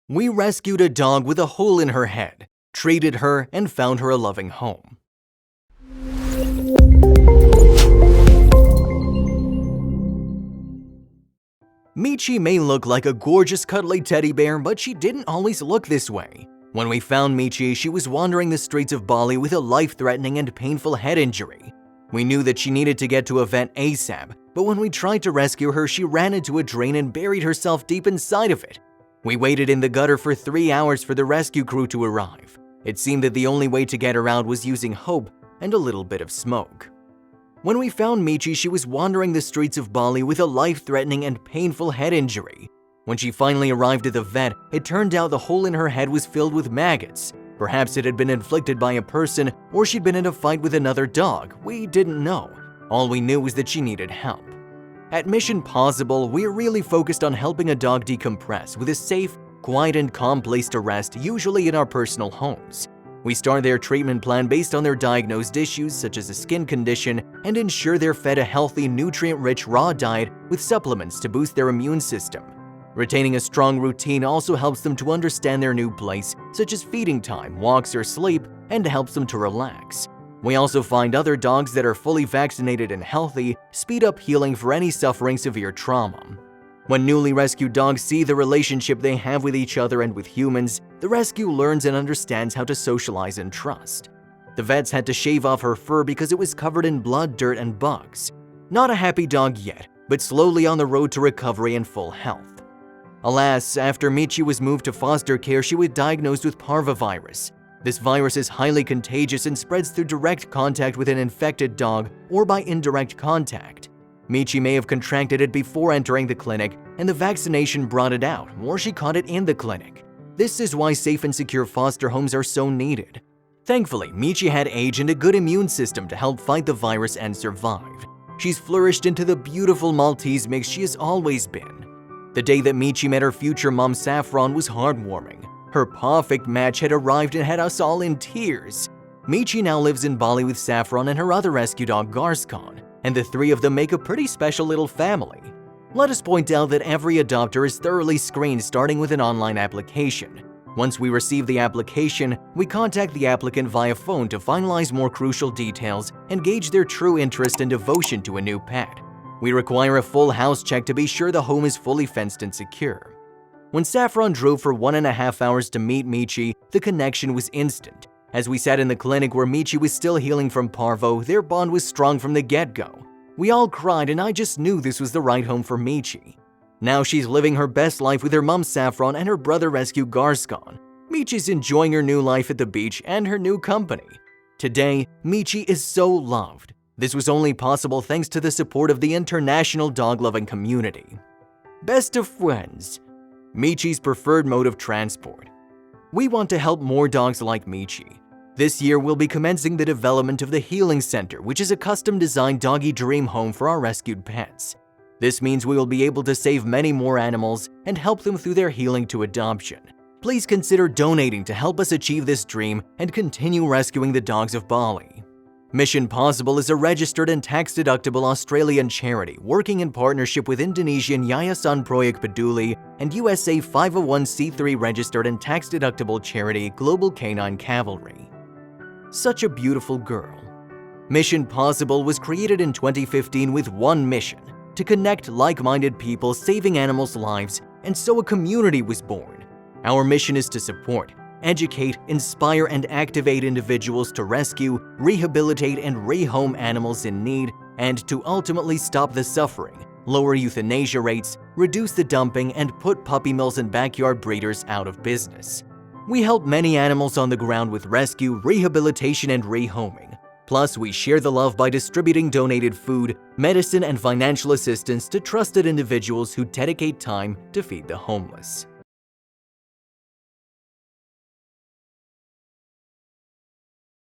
We rescued a dog with a hole in her head, treated her, and found her a loving home. Michi may look like a gorgeous cuddly teddy bear, but she didn't always look this way. When we found Michi, she was wandering the streets of Bali with a life-threatening and painful head injury. We knew that she needed to get to a vet ASAP, but when we tried to rescue her, she ran into a drain and buried herself deep inside of it. We waited in the gutter for 3 hours for the rescue crew to arrive. It seemed that the only way to get her out was using hope and a little bit of smoke. When we found Michi, she was wandering the streets of Bali with a life-threatening and painful head injury. When she finally arrived at the vet, it turned out the hole in her head was filled with maggots. Perhaps it had been inflicted by a person, or she'd been in a fight with another dog. We didn't know. All we knew was that she needed help. At Mission Possible, we're really focused on helping a dog decompress with a safe, quiet, and calm place to rest, usually in our personal homes. We start their treatment plan based on their diagnosed issues such as a skin condition and ensure they're fed a healthy, nutrient-rich raw diet with supplements to boost their immune system. Retaining a strong routine also helps them to understand their new place, such as feeding time, walks, or sleep, and helps them to relax. We also find other dogs that are fully vaccinated and healthy speed up healing for any suffering severe trauma. When newly rescued dogs see the relationship they have with each other and with humans, the rescue learns and understands how to socialize and trust. The vets had to shave off her fur because it was covered in blood, dirt, and bugs. Not a happy dog yet, but slowly on the road to recovery and full health. Alas, after Michi was moved to foster care, she was diagnosed with parvovirus. This virus is highly contagious and spreads through direct contact with an infected dog or by indirect contact. Michi may have contracted it before entering the clinic, and the vaccination brought it out, or she caught it in the clinic. This is why safe and secure foster homes are so needed. Thankfully, Michi had age and a good immune system to help fight the virus and survived. She's flourished into the beautiful Maltese mix she has always been. The day that Michi met her future mom Saffron was heartwarming. Her perfect match had arrived and had us all in tears. Michi now lives in Bali with Saffron and her other rescue dog Garscon, and the three of them make a pretty special little family. Let us point out that every adopter is thoroughly screened starting with an online application. Once we receive the application, we contact the applicant via phone to finalize more crucial details and gauge their true interest and devotion to a new pet. We require a full house check to be sure the home is fully fenced and secure. When Saffron drove for 1.5 hours to meet Michi, the connection was instant. As we sat in the clinic where Michi was still healing from parvo, their bond was strong from the get-go. We all cried and I just knew this was the right home for Michi. Now she's living her best life with her mom Saffron and her brother rescue Garscon. Michi's enjoying her new life at the beach and her new company. Today, Michi is so loved. This was only possible thanks to the support of the international dog-loving community. Best of friends. Michi's preferred mode of transport. We want to help more dogs like Michi. This year, we'll be commencing the development of the Healing Center, which is a custom-designed doggy dream home for our rescued pets. This means we will be able to save many more animals and help them through their healing to adoption. Please consider donating to help us achieve this dream and continue rescuing the dogs of Bali. Mission Possible is a registered and tax-deductible Australian charity working in partnership with Indonesian Yayasan Proyek Peduli and USA 501c3 registered and tax-deductible charity Global Canine Cavalry. Such a beautiful girl. Mission Possible was created in 2015 with one mission: to connect like-minded people saving animals' lives, and so a community was born. Our mission is to support, educate, inspire, and activate individuals to rescue, rehabilitate, and rehome animals in need, and to ultimately stop the suffering, lower euthanasia rates, reduce the dumping, and put puppy mills and backyard breeders out of business. We help many animals on the ground with rescue, rehabilitation, and rehoming. Plus, we share the love by distributing donated food, medicine, and financial assistance to trusted individuals who dedicate time to feed the homeless.